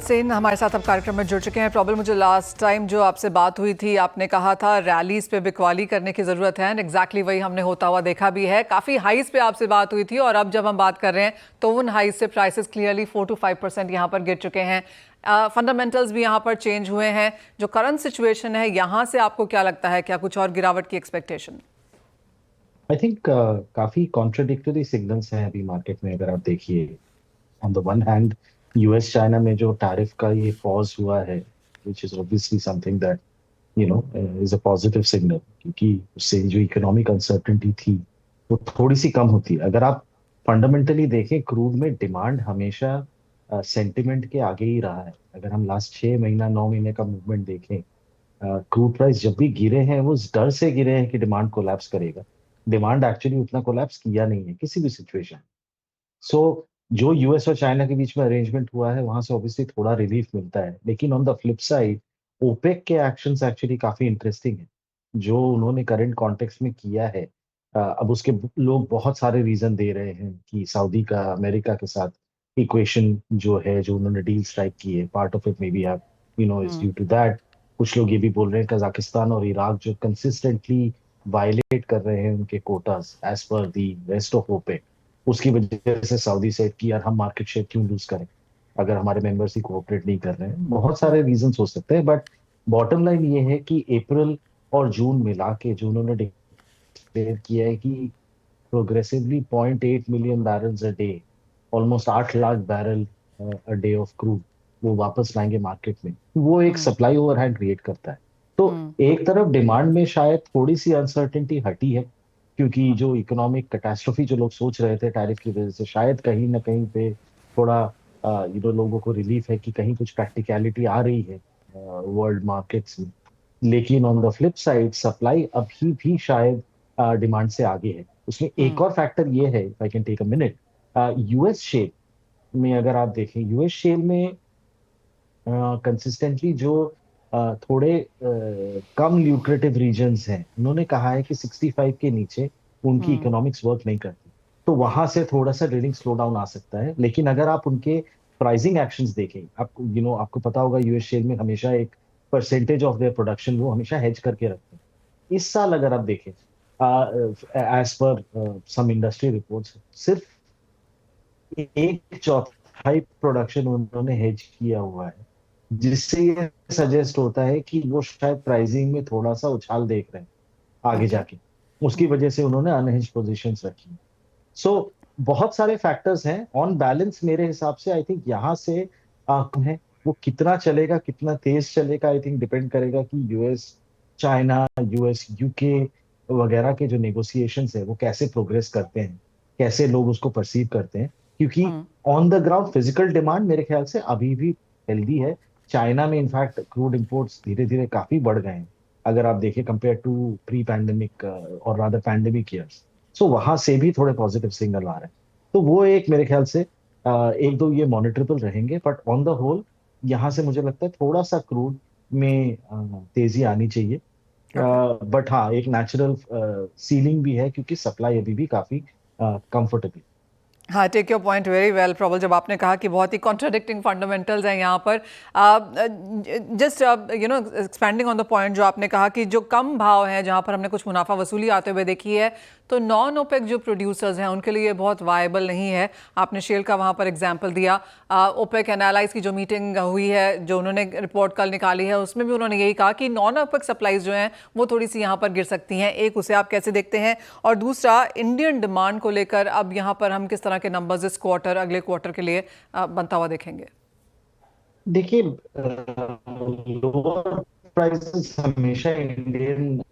हुसैन हमारे साथ अब कार्यक्रम में जुड़ चुके हैं। प्रॉब्लम, मुझे लास्ट टाइम जो आपसे बात हुई थी आपने कहा था रैलीज पे बिकवाली करने की ज़रूरत है, एंड एग्जैक्टली वही हमने होता हुआ देखा भी है। काफ़ी हाइस पे आपसे बात हुई थी और अब जब हम बात कर रहे हैं तो उन हाइस से प्राइसेस क्लियरली 4 to 5% यहाँ पर गिर चुके हैं। फंडामेंटल्स भी यहाँ पर चेंज हुए हैं। जो करंट सिचुएशन है यहाँ से आपको क्या लगता है, क्या कुछ और गिरावट की एक्सपेक्टेशन? आई थिंक काफी कॉन्ट्रडिक्टरी सिग्नल्स हैं अभी मार्केट में। अगर आप देखिए, on the one hand US China में जो टैरिफ का ये पॉज हुआ है, which is obviously something that is a positive signal, क्योंकि उससे जो इकोनॉमिक अनसर्टेनिटी थी वो थोड़ी सी कम होती है। अगर आप फंडामेंटली देखें, क्रूड में डिमांड हमेशा सेंटिमेंट के आगे ही रहा है। अगर हम लास्ट 6 महीना 9 महीने का मूवमेंट देखें, क्रूड प्राइस जब भी गिरे हैं वो इस डर से गिरे हैं कि डिमांड कोलैप्स करेगा। डिमांड एक्चुअली उतना कोलैप्स किया नहीं है किसी भी सिचुएशन। सो जो यूएस और चाइना के बीच में अरेंजमेंट हुआ है वहां से ऑब्वियसली थोड़ा रिलीफ मिलता है, लेकिन on the flip side OPEC के एक्शंस एक्चुअली काफी इंटरेस्टिंग है जो उन्होंने करंट कॉन्टेक्स्ट में किया है। अब उसके लोग बहुत सारे रीजन दे रहे हैं कि सऊदी का अमेरिका के साथ इक्वेशन जो है, जो उन्होंने डील स्ट्राइक की है, part of it may be have is due to that. कुछ लोग ये भी बोल रहे हैं कजाकिस्तान और इराक जो कंसिस्टेंटली वायलेट कर रहे हैं उनके quotas as per the rest of OPEC, उसकी वजह से सऊदी सेट कि यार हम मार्केट शेयर क्यों लूज करें अगर हमारे मेंबर्स ही कोऑपरेट नहीं कर रहे हैं। बहुत सारे रीजन हो सकते हैं, बट बॉटम लाइन ये है कि अप्रैल और जून मिला के जो उन्होंने डिक्लेयर किया है कि progressively 0.8 million barrels a day, almost 8 lakh barrel a day of crude वो वापस लाएंगे मार्केट में, वो एक हम्म। सप्लाई ओवरहैंग क्रिएट करता है। तो हम्म। एक तरफ डिमांड में शायद थोड़ी सी अनसर्टेनिटी हटी है, क्योंकि जो इकोनॉमिक कैटास्ट्रोफी जो लोग सोच रहे थे टैरिफ की वजह से, शायद कहीं ना कहीं पे थोड़ा लोगों को रिलीफ है कि कहीं कुछ प्रैक्टिकलिटी आ रही है वर्ल्ड मार्केट्स में। लेकिन on the flip side supply अभी भी शायद डिमांड से आगे है। उसमें एक हम्म। और फैक्टर ये है, I can take a minute. US shale में अगर आप देखें, यूएस शेल में कंसिस्टेंटली जो थोड़े कम ल्यूक्रेटिव रीजन्स हैं, उन्होंने कहा है कि 65 के नीचे उनकी हम्म। इकोनॉमिक्स वर्क नहीं करती। तो वहां से थोड़ा सा ड्रिलिंग स्लो डाउन आ सकता है। लेकिन अगर आप उनके प्राइसिंग एक्शंस देखें, आपको आपको पता होगा यूएस शेल में हमेशा एक परसेंटेज ऑफ देयर प्रोडक्शन वो हमेशा हेज करके रखते हैं। इस साल अगर आप देखें, एज पर सम इंडस्ट्री रिपोर्ट्स, सिर्फ 1/4 प्रोडक्शन उन्होंने हेज किया हुआ है, जिससे ये सजेस्ट होता है कि वो शायद प्राइसिंग में थोड़ा सा उछाल देख रहे हैं आगे ओके। जाके। उसकी वजह से उन्होंने अनहेज पोजीशंस रखी। सो बहुत सारे फैक्टर्स हैं। ऑन बैलेंस मेरे हिसाब से आई थिंक यहाँ से है, वो कितना चलेगा, कितना तेज चलेगा, आई थिंक डिपेंड करेगा कि यूएस चाइना, यूएस यूके वगैरह के जो नेगोशिएशंस है वो कैसे प्रोग्रेस करते हैं, कैसे लोग उसको परसीव करते हैं। क्योंकि hmm. On the ground physical demand मेरे ख्याल से अभी भी हेल्दी है। चाइना में इनफैक्ट क्रूड इंपोर्ट्स धीरे धीरे काफी बढ़ गए हैं, अगर आप देखिए कंपेयर टू प्री पैंडेमिक और रादर पैंडेमिक ईयर्स। सो वहां से भी थोड़े पॉजिटिव सिग्नल आ रहे हैं। तो वो एक मेरे ख्याल से एक दो ये मॉनिटरेबल रहेंगे, बट ऑन द होल यहाँ से मुझे लगता है थोड़ा सा क्रूड में तेजी आनी चाहिए। ओके। बट हाँ, एक नेचुरल सीलिंग भी है क्योंकि सप्लाई अभी भी काफी कंफर्टेबल। हाँ, take your point very well Prabal. जब आपने कहा कि बहुत ही कॉन्ट्राडिक्टिंग फंडामेंटल्स हैं यहाँ पर, just expanding on the point जो आपने कहा कि जो कम भाव हैं जहाँ पर हमने कुछ मुनाफा वसूली आते हुए देखी है, तो नॉन ओपेक जो प्रोड्यूसर्स हैं उनके लिए बहुत वायबल नहीं है। आपने शेल का वहाँ पर एग्जाम्पल दिया। ओपेक एनालाइज की जो मीटिंग हुई है, जो उन्होंने रिपोर्ट कल निकाली है, उसमें भी उन्होंने यही कहा कि नॉन ओपेक सप्लाईज जो हैं वो थोड़ी सी यहाँ पर गिर सकती हैं। एक, उसे आप कैसे देखते हैं? और दूसरा, इंडियन डिमांड को लेकर अब यहाँ पर हम किस तरह के नंबर्स इस क्वार्टर, अगले क्वार्टर के लिए बनता हुआ देखेंगे? देखिए, लोअर प्राइसेस हमेशा इंडियन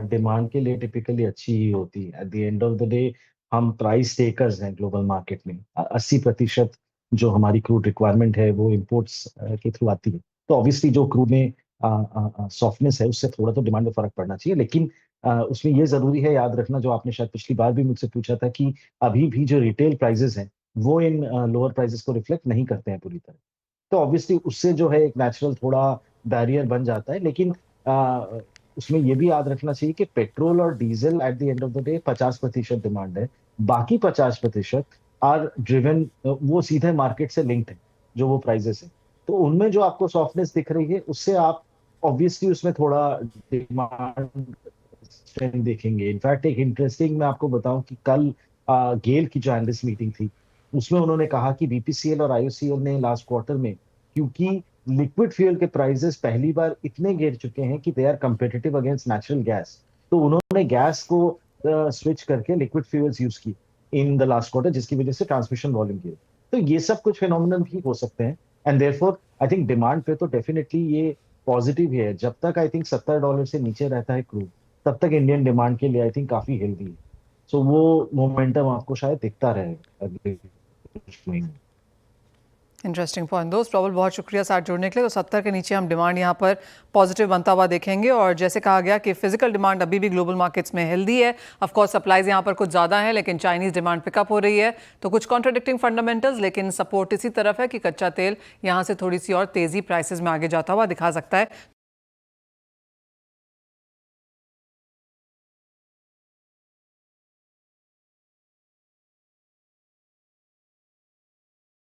डिमांड के लिए टिपिकली अच्छी ही होती है। At the end of the day हम प्राइस टेकर्स हैं ग्लोबल मार्केट में। 80% जो हमारी क्रूड रिक्वायरमेंट है वो इंपोर्ट्स के थ्रू आती है। तो ऑब्वियसली जो क्रूड में सॉफ्टनेस है उससे थोड़ा तो डिमांड में फर्क पड़ना चाहिए। लेकिन उसमें ये जरूरी है याद रखना, जो आपने शायद पिछली बार भी मुझसे पूछा था, कि अभी भी जो रिटेल प्राइसेस हैं वो इन लोअर प्राइसेस को रिफ्लेक्ट नहीं करते हैं पूरी तरह। तो ऑब्वियसली उससे जो है एक नेचुरल थोड़ा बैरियर बन जाता है। लेकिन उसमें ये भी याद रखना चाहिए कि पेट्रोल और diesel at the end of the day 50% demand है। बाकी 50% आर ड्रिवन, वो सीधे मार्केट से लिंक्ड है जो वो प्राइजेस है। तो उनमें जो आपको सॉफ्टनेस दिख रही है उससे आप ऑब्वियसली उसमें थोड़ा डिमांड स्ट्रेंथ देखेंगे। इनफैक्ट एक इंटरेस्टिंग मैं आपको बताऊं कि कल गेल की जो एनालिस्ट मीटिंग थी उसमें उन्होंने कहा कि बीपीसीएल और आईओसीएल ने लास्ट क्वार्टर में, क्योंकि लिक्विड फ्यूल के प्राइसेस पहली बार इतने गिर चुके हैं कि they are competitive against natural gas, तो उन्होंने गैस को स्विच करके लिक्विड फ्यूल्स यूज की इन द लास्ट क्वार्टर, जिसकी वजह से ट्रांसमिशन वॉल्यूम गिरे। तो ये सब कुछ फिनोमिनन भी हो सकते हैं and therefore I think demand पे तो डेफिनेटली ये पॉजिटिव ही है। जब तक आई थिंक $70 से नीचे रहता है क्रूड, तब तक इंडियन डिमांड के लिए आई थिंक काफी हेल्दी है। सो वो मोमेंटम आपको शायद दिखता रहेगा अगले कुछ महीने। इंटरेस्टिंग पॉइंट दोस्त प्रबल, बहुत शुक्रिया साथ जुड़ने के लिए। तो 70 के नीचे हम डिमांड यहाँ पर पॉजिटिव बनता हुआ देखेंगे और जैसे कहा गया कि फिजिकल डिमांड अभी भी ग्लोबल मार्केट्स में हेल्दी है। ऑफ कोर्स सप्लाईज यहाँ पर कुछ ज़्यादा है लेकिन चाइनीज़ डिमांड पिकअप हो रही है, तो कुछ कॉन्ट्राडिक्टिंग फंडामेंटल्स, लेकिन सपोर्ट इसी तरफ है कि कच्चा तेल यहाँ से थोड़ी सी और तेज़ी प्राइसेस में आगे जाता हुआ दिखा सकता है।